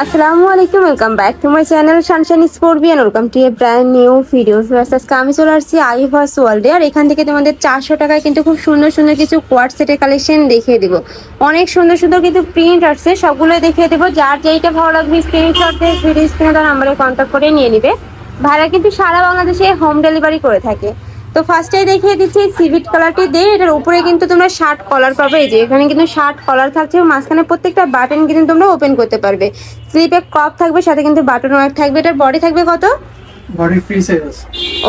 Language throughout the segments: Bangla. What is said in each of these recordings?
আসসালামু আলাইকুম, welcome back to my channel sunshine Sportbian. Welcome to a brand new video. আজকে আমি চলে আসছি আইভার্স ওয়ার্ল্ডে, আর এখান থেকে তোমাদের 400 টাকায় কিন্তু খুব সুন্দর সুন্দর কিছু কোয়ার্ড সেটের কালেকশন দেখিয়ে দিব। অনেক সুন্দর সুন্দর কিন্তু প্রিন্ট আসছে, সবগুলো দেখিয়ে দেবো। যার যেইটা ভালো লাগবে স্ক্রিনশট দিয়ে ভিডিও স্ক্রিনে তার নাম্বারে কন্ট্যাক্ট করে নিয়ে নিবে। ভাড়া কিন্তু সারা বাংলাদেশে হোম ডেলিভারি করে থাকে। তো ফার্স্টেই দেখিয়ে দিচ্ছি সিভিট কালারটি দিয়ে। এটার উপরে কিন্তু তোমরা শার্ট কলার পাবে। এই যে এখানে কিন্তু শার্ট কলার থাকছে, মাঝখানে প্রত্যেকটা বাটন কিন্তু তোমরা ওপেন করতে পারবে। স্লিপে ক্রপ থাকবে, সাথে কিন্তু বাটন ওয়ার্ক থাকবে। এটার বডি থাকবে কত? বডি ফ্রি সাইজ আছে।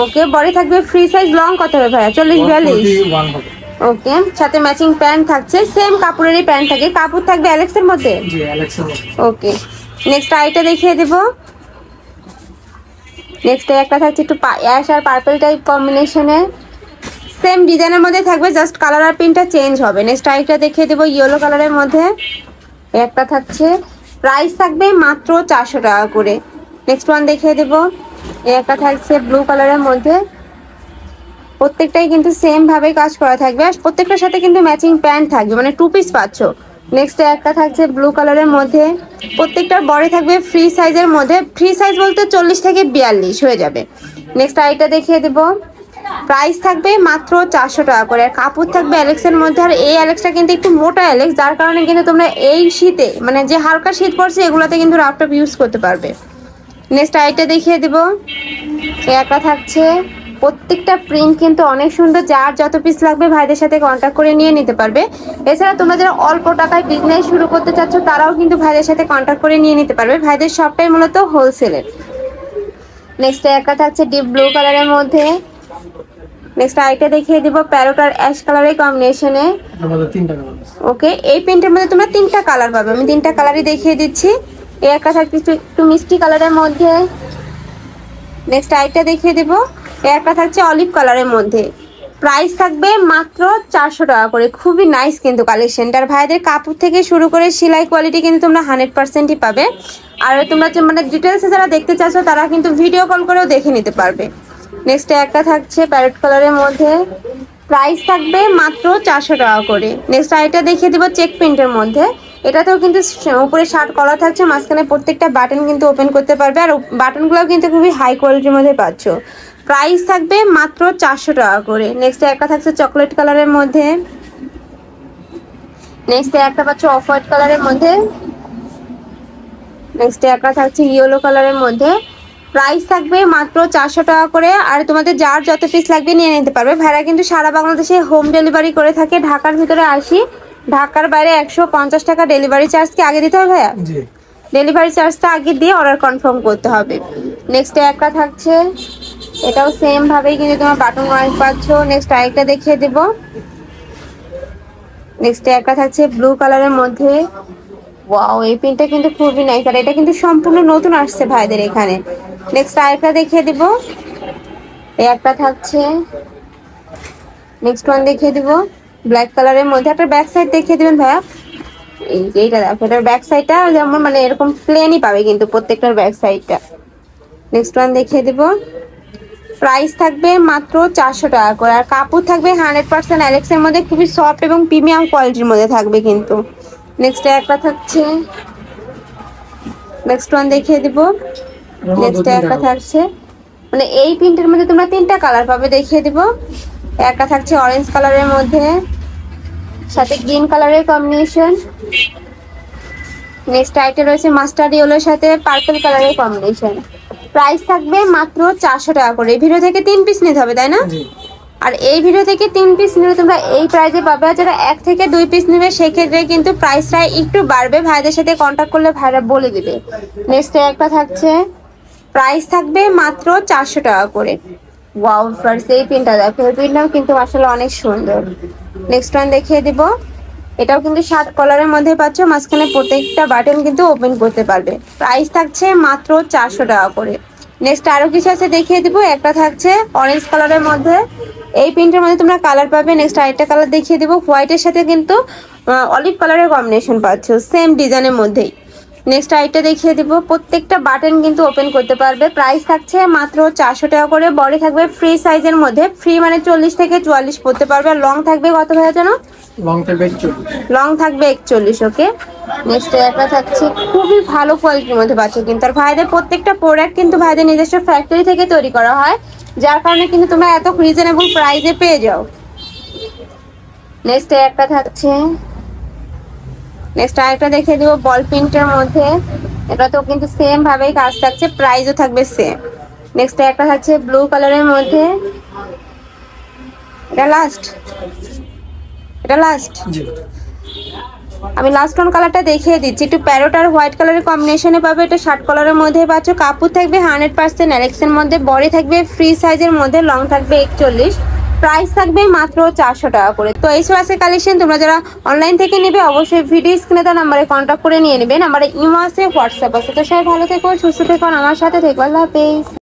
ওকে, বডি থাকবে ফ্রি সাইজ। লং কত হবে ভাইয়া? 40-42 হবে। ওকে, সাথে ম্যাচিং প্যান্ট থাকছে, সেম কাপড়েরই প্যান্ট থাকে। কাপড় থাকবে অ্যালেক্সের মধ্যে। জি, অ্যালেক্সের মধ্যে। ওকে, নেক্সট আইটা দেখিয়ে দেব। নেক্সট একটা থাকছে একটু অ্যাশ আর পার্পল টাইপ কম্বিনেশনে, সেম ডিজাইনের মধ্যে থাকবে, জাস্ট কালার আর প্রিন্টটা চেঞ্জ হবে। নেক্সট আইটা দেখিয়ে দেবো ইয়েলো কালারের মধ্যে। একটা থাকছে, প্রাইস থাকবে মাত্র 400 টাকা করে। নেক্সট ওয়ান দেখিয়ে দেবো, একটা থাকছে ব্লু কালারের মধ্যে। প্রত্যেকটাই কিন্তু সেম ভাবে কাজ করা থাকবে, আর প্রত্যেকটার সাথে কিন্তু ম্যাচিং প্যান্ট থাকবে, মানে 2 পিস পাচ্ছ। নেক্সট একটা থাকছে ব্লু কালারের মধ্যে, প্রত্যেকটার বডি থাকবে ফ্রি সাইজের মধ্যে। ফ্রি সাইজ বলতে 40 থেকে 42 হয়ে যাবে। নেক্সট আইটা দেখিয়ে দেবো, প্রাইস থাকবে মাত্র 400 টাকা করে। আর কাপড় থাকবে অ্যালেক্সের মধ্যে, আর এই অ্যালেক্সটা কিন্তু একটু মোটা অ্যালেক্স, যার কারণে কিন্তু তোমরা এই শীতে, মানে যে হালকা শীত পড়ছে, এগুলাতে কিন্তু রাফটপ ইউজ করতে পারবে। নেক্সট আইটা দেখিয়ে দেব, একটা থাকছে, প্রত্যেকটা প্রিন্ট কিন্তু অনেক সুন্দর। যার যত পিস লাগবে ভাইদের সাথে কন্ট্যাক্ট করে নিয়ে নিতে পারবে। এছাড়া তোমরা যারা অল্প টাকায় বিজনেস শুরু করতে চাচ্ছ, তারাও কিন্তু ভাইদের সাথে কন্ট্যাক্ট করে নিয়ে নিতে পারবে। ভাইদের সবটাই মূলত হোলসেলের। নেক্সট একটা থাকছে ডিপ ব্লু কালারের মধ্যে। নেক্সট আইটা দেখিয়ে দিব প্যারোট আর অ্যাশ কালারের কম্বিনেশনে। ওকে, এই প্রিন্টের মধ্যে তোমরা 3টা কালার পাবে। আমি 3টা কালারই দেখিয়ে দিচ্ছি। এই একটা থাকছে একটু মিষ্টি কালারের মধ্যে। নেক্সট আইটা দেখিয়ে দিব, এই একটা থাকছে অলিভ কালারের মধ্যে। প্রাইস থাকবে মাত্র 400 টাকা করে। খুবই নাইস কিন্তু কালেকশনটার। ভাইদের কাপড় থেকে শুরু করে সেলাই কোয়ালিটি কিন্তু তোমরা 100%ই পাবে। আর তোমরা মানে ডিটেলসে যারা দেখতে চাচ্ছ, তারা কিন্তু ভিডিও কল করেও দেখে নিতে পারবে। নেক্সট একটা থাকছে প্যারেট কালারের মধ্যে, প্রাইস থাকবে মাত্র 400 টাকা করে। নেক্সট আইটা দেখিয়ে দিব চেক প্রিন্টের মধ্যে। এটাতেও কিন্তু উপরে শার্ট কলা থাকছে, মাঝখানে প্রত্যেকটা বাটন কিন্তু ওপেন করতে পারবে, আর বাটনগুলোও কিন্তু খুবই হাই কোয়ালিটির মধ্যে পাচ্ছ। প্রাইস থাকবে মাত্র 400 টাকা করে। নেক্সট একটা থাকছে চকলেট কালারের মধ্যে। নেক্সট একটা পাচ্ছ অফ হোয়াইট কালারের মধ্যে। নেক্সট একটা থাকছে ইয়েলো কালারের মধ্যে। প্রাইস থাকবে মাত্র 400 টাকা করে। আর তোমাদের যার যত পিস লাগবে নিয়ে নিতে পারবে। ভাড়া কিন্তু সারা বাংলাদেশে হোম ডেলিভারি করে থাকে। ঢাকার ভিতরে 80, ঢাকার বাইরে 150 টাকা ডেলিভারি চার্জ কি আগে দিতে হবে ভাইয়া? ডেলিভারি চার্জটা আগে দিয়ে অর্ডার কনফার্ম করতে হবে। নেক্সট একটা থাকছে, এটাও সেম ভাবেই কিন্তু তোমার বাটন ওয়ার্ক পাচ্ছ। নেক্সট আরেকটা দেখিয়ে দেব। নেক্সট একটা থাকছে ব্লু কালারের মধ্যে। ওয়াও, এই প্রিন্টটা কিন্তু খুবই নাইস, আর এটা কিন্তু সম্পূর্ণ নতুন আসছে ভাইদের এখানে। নেক্সট আরেকটা দেখিয়ে দিব, এই একটা থাকছে। নেক্সট ওয়ান দেখিয়ে দিব ব্ল্যাক কালারের মধ্যে। একটা ব্যাক সাইড দেখিয়ে দিবেন ভাইয়া। এই যে এইটা দেখো, এটার ব্যাক সাইডটা যেমন মানে এরকম প্লেনই পাবে কিন্তু প্রত্যেকটার ব্যাক সাইডটা। নেক্সট ওয়ান দেখিয়ে দিব, প্রাইস থাকবে মাত্র 400 টাকা করে। আর কাপড় থাকবে 100% অ্যালেক্সের মধ্যে, খুবই সফট এবং প্রিমিয়াম কোয়ালিটির মধ্যে থাকবে কিন্তু। নেক্সট একটা থাকছে, নেক্সট ওয়ান দেখিয়ে দিব। নেক্সট একটা থাকছে, মানে এই প্রিন্টের মধ্যে তোমরা 3টা কালার পাবে, দেখিয়ে দিব। একটা থাকছে অরেঞ্জ কালারের মধ্যে, সাথে গ্রিন কালারের কম্বিনেশন। নেক্সট আইটে রয়েছে মাস্টার্ড ইয়েলোর সাথে পার্পল কালারের কম্বিনেশন। প্রাইস থাকবে মাত্র 400 টাকা করে। এই ভিডিও থেকে 3 পিস নিতে হবে, তাই না? আর এই ভিডিও থেকে 3 পিস নিলে তোমরা এই প্রাইসে পাবে। আর যারা 1 থেকে 2 পিস নেবে, সেক্ষেত্রে কিন্তু প্রাইসটা একটু বাড়বে। ভাইদের সাথে কন্ট্যাক্ট করলে ভাইরা বলে দিবে। নেক্সট একটা থাকছে, প্রাইস থাকবে মাত্র 400 টাকা করে। ওয়াও ফার্স্ট এই প্রিন্টটা দেখো, এই প্রিন্টটাও কিন্তু আসলে অনেক সুন্দর। নেক্সট ওয়ান দেখিয়ে দিব, এটাও কিন্তু 7 কলারের মধ্যে পাচ্ছ, মাঝখানে প্রত্যেকটা বাটন কিন্তু ওপেন করতে পারবে। প্রাইস থাকছে মাত্র 400 টাকা করে। নেক্সট আরো কিছু আছে দেখিয়ে দিব। একটা থাকছে অরেঞ্জ কালারের মধ্যে, এই প্রিন্টের মধ্যে তোমরা কালার পাবে। নেক্সট আরেকটা কালার দেখিয়ে দিব, হোয়াইটের সাথে কিন্তু অলিভ কালারের কম্বিনেশন পাচ্ছ, সেম ডিজাইনের মধ্যেই। নেক্সট আইটা দেখিয়ে দিব, প্রত্যেকটা বাটন কিন্তু ওপেন করতে পারবে। প্রাইস থাকছে মাত্র 400 টাকা করে। বডি থাকবে ফ্রি সাইজের মধ্যে, ফ্রি মানে 40 থেকে 44 পড়তে পারবে। আর লং থাকবে কত ভাইয়া জানো? লং থাকবে 41। লং থাকবে 41। ওকে, নেক্সট একটা থাকছে খুবই ভালো কোয়ালিটির মধ্যে পাচ্ছ কিন্তু। আর ভাইদের প্রত্যেকটা প্রোডাক্ট কিন্তু ভাইদের নিজস্ব ফ্যাক্টরি থেকে তৈরি করা হয়, যার কারণে কিন্তু তোমরা এত রিজনেবল প্রাইসে পেয়ে যাও। নেক্সট একটা থাকছে, নেক্সট আরেকটা দেখিয়ে দিব বল প্রিন্টের মধ্যে। এটা তো কিন্তু সেম ভাবেই কাজ থাকছে, প্রাইসও থাকবে সেম। নেক্সট একটা থাকছে ব্লু কালারের মধ্যে। এটা লাস্ট, এটা লাস্ট। জি আমি লাস্ট অন কালারটা দেখিয়ে দিচ্ছি, একটু প্যারোট আর হোয়াইট কালারের কম্বিনেশনে পাবে। এটা শার্ট কালারের মধ্যে পাচ্ছ। কাপড় থাকবে 100% অ্যালেক্সের মধ্যে, বডি থাকবে ফ্রি সাইজের মধ্যে, লং থাকবে 41। প্রাইস থাকবে মাত্র 400 টাকা করে। তো এই আজকে কালেকশন। তোমরা যারা অনলাইন থেকে নেবে অবশ্যই ভিডিও স্ক্রিনে দেওয়া নাম্বারে কন্ট্যাক্ট করে নিয়ে নেবে। নাম্বারে ইমো আছে, হোয়াটসঅ্যাপ আছে। তো সবাই ভালো থেকো, সুস্থ থেকো, আমার সাথে থেকো। আল্লাহ হাফেজ।